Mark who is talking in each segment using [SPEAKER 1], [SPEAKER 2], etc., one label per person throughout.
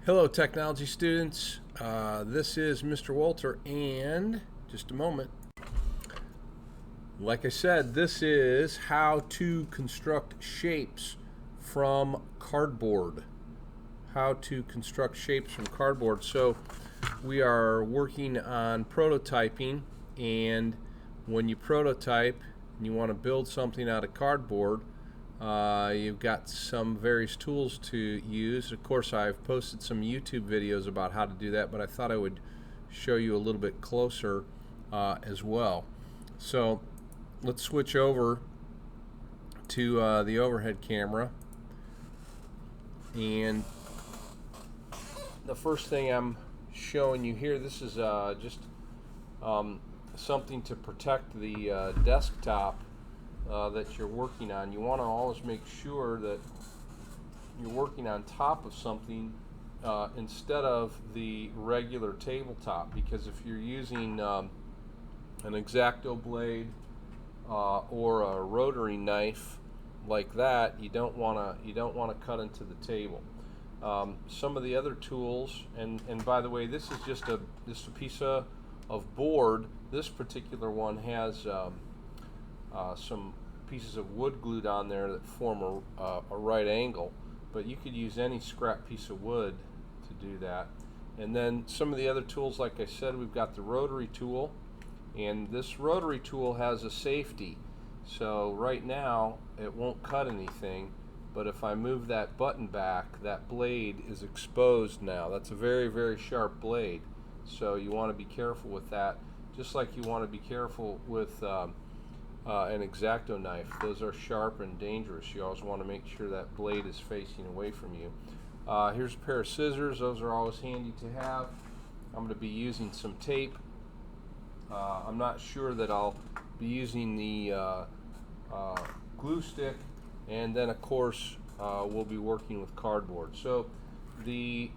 [SPEAKER 1] Hello, technology students. This is Mr. Walter, and just a moment. Like I said, this is how to construct shapes from cardboard. How to construct shapes from cardboard. So, we are working on prototyping, and when you prototype and you want to build something out of cardboard, you've got some various tools to use. Of course, I've posted some YouTube videos about how to do that, but I thought I would show you a little bit closer as well. So let's switch over to the overhead camera. And the first thing I'm showing you here, this is just something to protect the desktop that you're working on. You want to always make sure that you're working on top of something instead of the regular tabletop, because if you're using an X-Acto blade or a rotary knife like that, you don't want to cut into the table. Some of the other tools, and by the way, this is just a piece of board. This particular one has some pieces of wood glued on there that form a right angle, but you could use any scrap piece of wood to do that. And then some of the other tools, like I said, we've got the rotary tool, and this rotary tool has a safety. So right now it won't cut anything, but if I move that button back, that blade is exposed now. That's a very, very sharp blade, so you want to be careful with that, just like you want to be careful with an X-Acto knife. Those are sharp and dangerous. You always want to make sure that blade is facing away from you. Here's a pair of scissors. Those are always handy to have. I'm going to be using some tape. I'm not sure that I'll be using the glue stick, and then of course we'll be working with cardboard. So the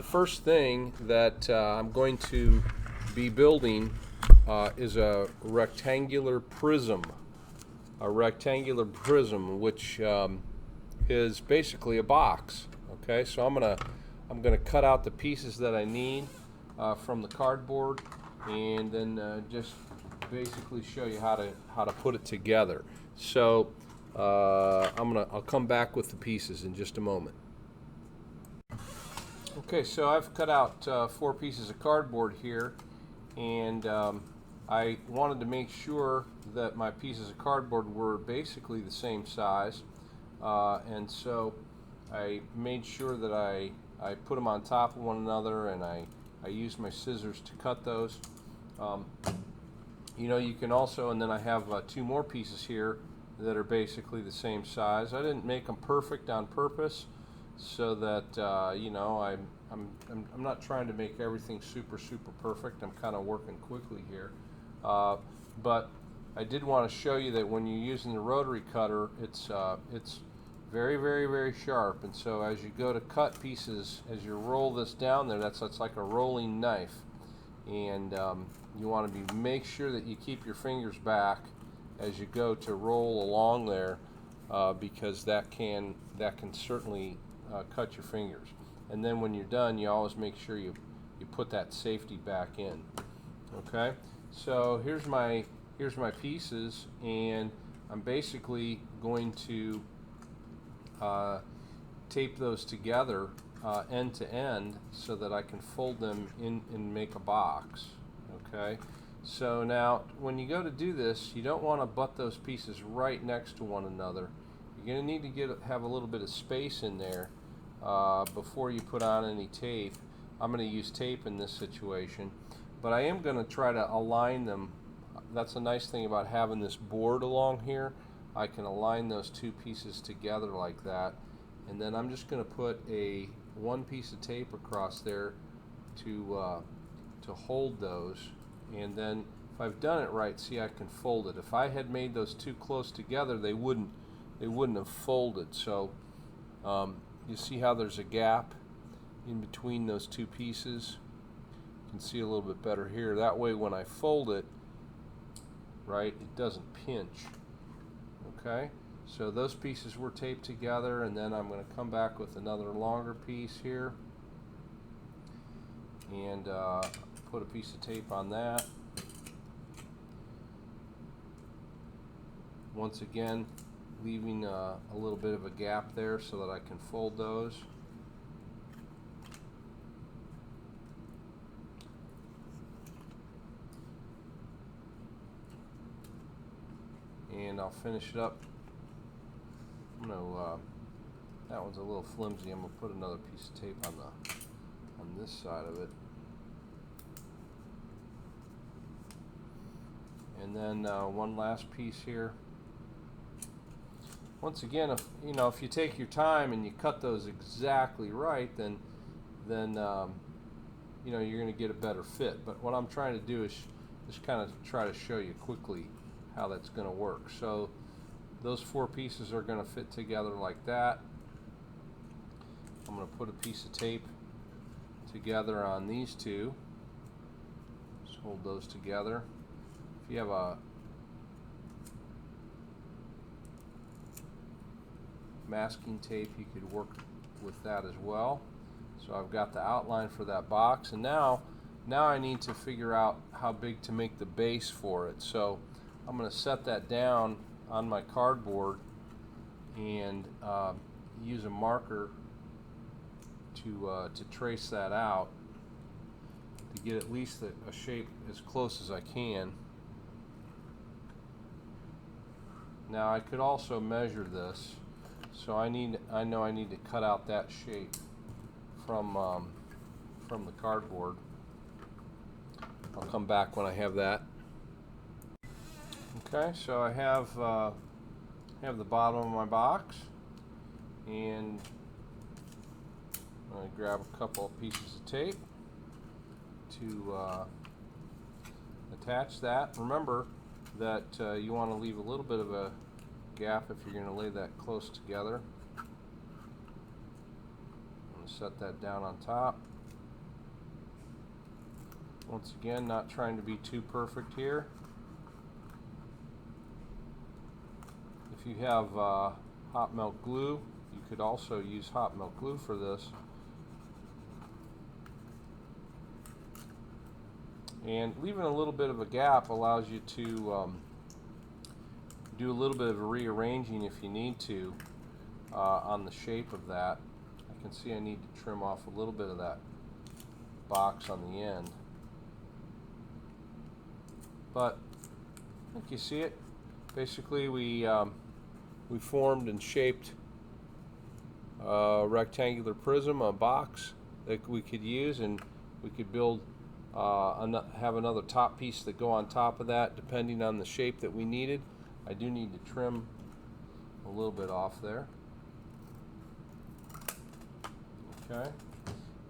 [SPEAKER 1] first thing that I'm going to be building is a rectangular prism. A rectangular prism, which is basically a box. Okay, so I'm gonna cut out the pieces that I need from the cardboard, and then just basically show you how to put it together. So I'll come back with the pieces in just a moment. Okay, so I've cut out 4 pieces of cardboard here, and I wanted to make sure that my pieces of cardboard were basically the same size, and so I made sure that I put them on top of one another, and I used my scissors to cut those. You know, you can also, and then I have 2 more pieces here that are basically the same size. I didn't make them perfect on purpose, so that you know, I'm not trying to make everything super perfect. I'm kind of working quickly here, but I did want to show you that when you're using the rotary cutter, it's very sharp, and so as you go to cut pieces, as you roll this down there, that's like a rolling knife, and you want to make sure that you keep your fingers back as you go to roll along there, because that can certainly cut your fingers. And then when you're done, you always make sure you put that safety back in. Okay, so here's my pieces, and I'm basically going to tape those together end to end so that I can fold them in and make a box. Okay, so now when you go to do this, you don't want to butt those pieces right next to one another. You're going to need to have a little bit of space in there before you put on any tape. I'm going to use tape in this situation, but I am going to try to align them. That's a nice thing about having this board along here. I can align those 2 pieces together like that, and then I'm just going to put one piece of tape across there to hold those, and then if I've done it right, see, I can fold it. If I had made those 2 close together, they wouldn't have folded. So you see how there's a gap in between those 2 pieces. You can see a little bit better here. That way when I fold it, right, it doesn't pinch. Okay, so those pieces were taped together, and then I'm going to come back with another longer piece here, and put a piece of tape on that. Once again, leaving a little bit of a gap there so that I can fold those. And I'll finish it up. I'm gonna, that one's a little flimsy. I'm gonna put another piece of tape on this side of it. And then one last piece here. Once again, if you take your time and you cut those exactly right, then you're going to get a better fit. But what I'm trying to do is just kind of try to show you quickly how that's going to work. So those 4 pieces are going to fit together like that. I'm going to put a piece of tape together on these 2. Just hold those together. If you have a masking tape, you could work with that as well. So I've got the outline for that box, and now I need to figure out how big to make the base for it. So I'm going to set that down on my cardboard and use a marker to trace that out to get at least a shape as close as I can. Now I could also measure this, so I know I need to cut out that shape from the cardboard. I'll come back when I have that. Okay, so I have the bottom of my box, and I grab a couple of pieces of tape to attach that. Remember that you want to leave a little bit of a gap if you're going to lay that close together. I'm going to set that down on top. Once again, not trying to be too perfect here. If you have hot melt glue, you could also use hot melt glue for this. And leaving a little bit of a gap allows you to do a little bit of a rearranging if you need to on the shape of that. I can see I need to trim off a little bit of that box on the end. But I think you see it. Basically, we formed and shaped a rectangular prism, a box that we could use, and we could build have another top piece that go on top of that depending on the shape that we needed. I do need to trim a little bit off there. Okay,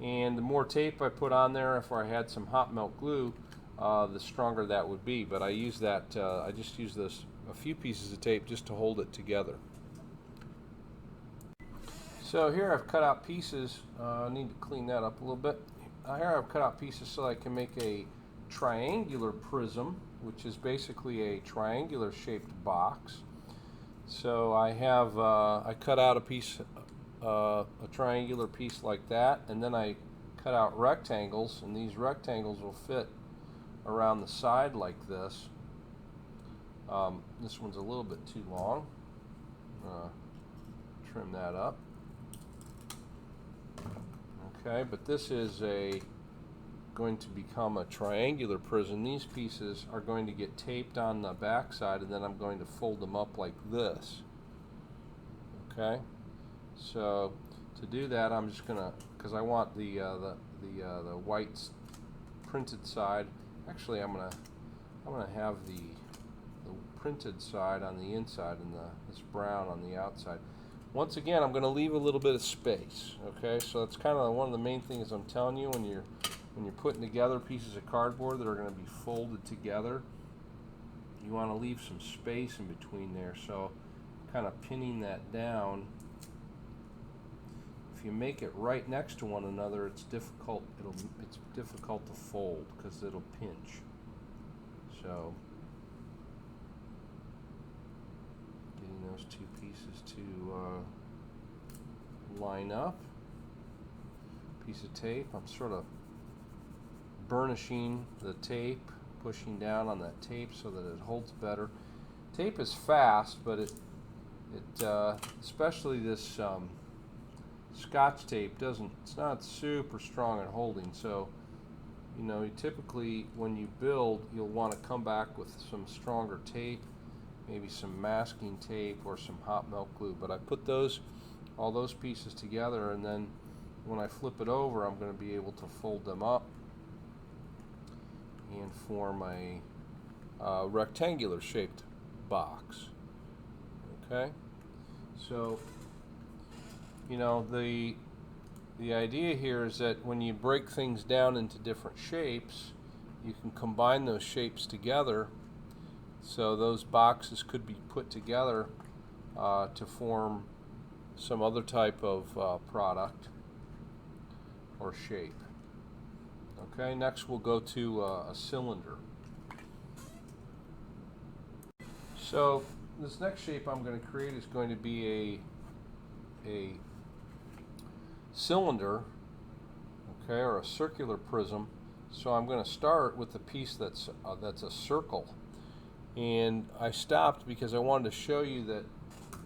[SPEAKER 1] and the more tape I put on there, if I had some hot melt glue, the stronger that would be. But I use that. I just use a few pieces of tape just to hold it together. So here I've cut out pieces. I need to clean that up a little bit. Here I've cut out pieces so I can make a triangular prism, which is basically a triangular shaped box. So I have I cut out a piece, a triangular piece like that, and then I cut out rectangles, and these rectangles will fit around the side like this. This one's a little bit too long. Trim that up. Okay, but this is going to become a triangular prism. These pieces are going to get taped on the back side, and then I'm going to fold them up like this. Okay, so to do that, I'm just gonna, because I want the white printed side. Actually, I'm gonna have the printed side on the inside and this brown on the outside. Once again, I'm going to leave a little bit of space. Okay, so that's kind of one of the main things I'm telling you when you're putting together pieces of cardboard that are going to be folded together. You want to leave some space in between there. So, kind of pinning that down. If you make it right next to one another, it's difficult. It's difficult to fold because it'll pinch. So, getting those 2 pieces to line up. Piece of tape. I'm sort of burnishing the tape, pushing down on that tape so that it holds better. Tape is fast, but it especially this Scotch tape it's not super strong at holding. So, you know, you typically when you build, you'll want to come back with some stronger tape, maybe some masking tape or some hot melt glue. But I put all those pieces together, and then when I flip it over, I'm going to be able to fold them up and form a rectangular shaped box. Okay, so you know the idea here is that when you break things down into different shapes, you can combine those shapes together, so those boxes could be put together to form some other type of product or shape. Okay, next we'll go to a cylinder. So this next shape I'm going to create is going to be a cylinder, okay, or a circular prism. So I'm going to start with the piece that's a circle, and I stopped because I wanted to show you that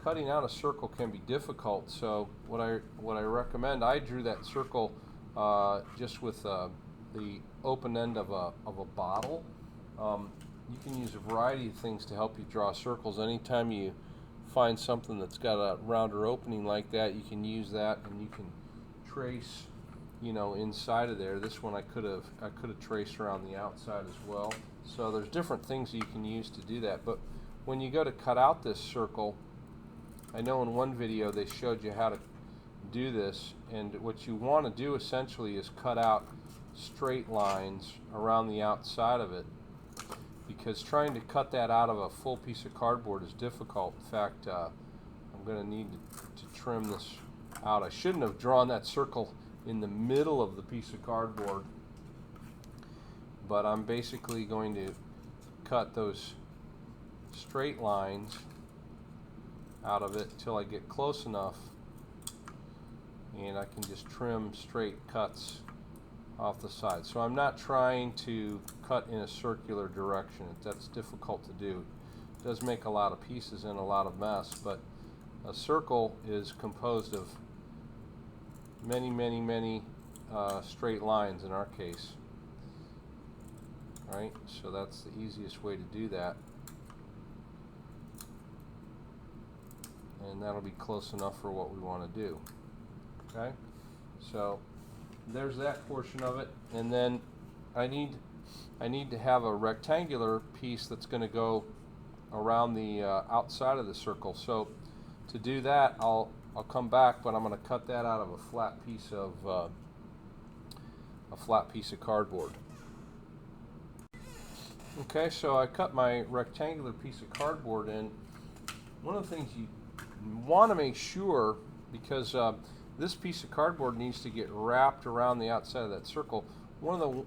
[SPEAKER 1] cutting out a circle can be difficult. So what I recommend, I drew that circle just with the open end of a bottle. You can use a variety of things to help you draw circles. Anytime you find something that's got a rounder opening like that, you can use that, and you can trace, you know, inside of there. This one I could have traced around the outside as well. So there's different things you can use to do that. But when you go to cut out this circle, I know in one video they showed you how to do this, and what you want to do essentially is cut out straight lines around the outside of it, because trying to cut that out of a full piece of cardboard is difficult. In fact, I'm going to need to trim this out. I shouldn't have drawn that circle in the middle of the piece of cardboard, but I'm basically going to cut those straight lines out of it until I get close enough, and I can just trim straight cuts off the side. So I'm not trying to cut in a circular direction. That's difficult to do. It does make a lot of pieces and a lot of mess, but a circle is composed of many straight lines in our case. Right? So that's the easiest way to do that. And that'll be close enough for what we want to do. Okay? So there's that portion of it, and then I need to have a rectangular piece that's going to go around the outside of the circle. So to do that, I'll come back, but I'm going to cut that out of a flat piece of cardboard. Okay, so I cut my rectangular piece of cardboard, and one of the things you want to make sure, because this piece of cardboard needs to get wrapped around the outside of that circle. One of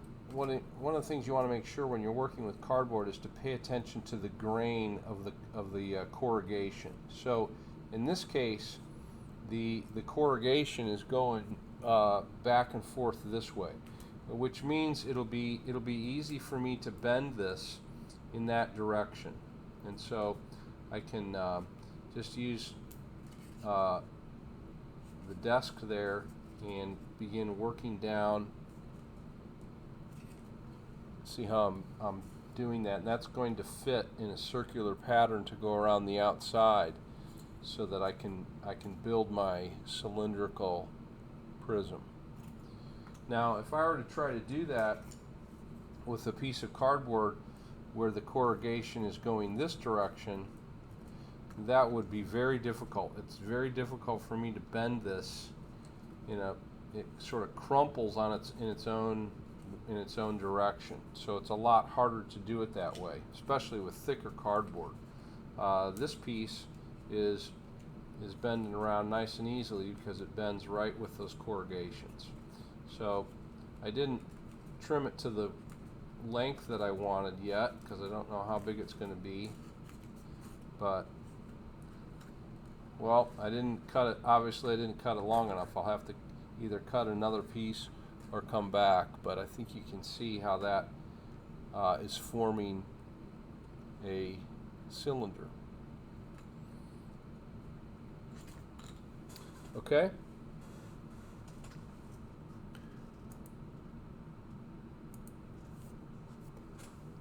[SPEAKER 1] the things you want to make sure when you're working with cardboard is to pay attention to the grain of the corrugation. So in this case, the corrugation is going back and forth this way, which means it'll be easy for me to bend this in that direction. And so I can just use the desk there and begin working down. See how I'm doing that, and that's going to fit in a circular pattern to go around the outside, so that I can build my cylindrical prism. Now, if I were to try to do that with a piece of cardboard where the corrugation is going this direction, that would be very difficult. It's very difficult for me to bend this. It sort of crumples on in its own direction. So it's a lot harder to do it that way, especially with thicker cardboard. This piece is bending around nice and easily because it bends right with those corrugations. So I didn't trim it to the length that I wanted yet, because I don't know how big it's going to be, but well, I didn't cut it. Obviously I didn't cut it long enough. I'll have to either cut another piece or come back, but I think you can see how that is forming a cylinder. Okay?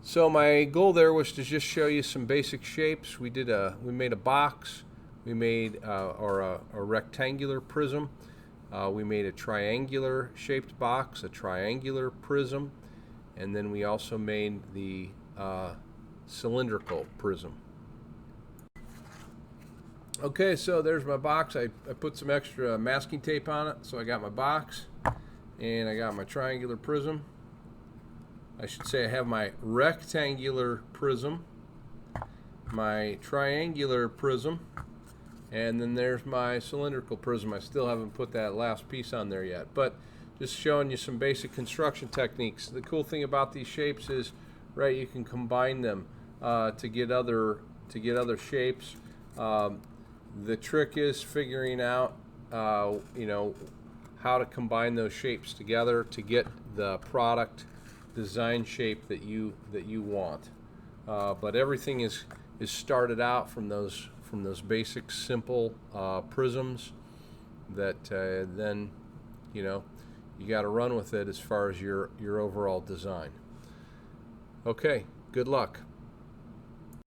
[SPEAKER 1] So my goal there was to just show you some basic shapes. We made a box, we made a rectangular prism, we made a triangular shaped box, a triangular prism, and then we also made the cylindrical prism. Okay, so there's my box. I put some extra masking tape on it, so I got my box and I got my triangular prism. I should say I have my rectangular prism, my triangular prism, and then there's my cylindrical prism. I still haven't put that last piece on there yet, but just showing you some basic construction techniques. The cool thing about these shapes is, right, you can combine them to get other shapes. The trick is figuring out, you know, how to combine those shapes together to get the product design shape that you want. But everything is started out from those basic simple prisms that then, you know, you got to run with it as far as your overall design. Okay, good luck.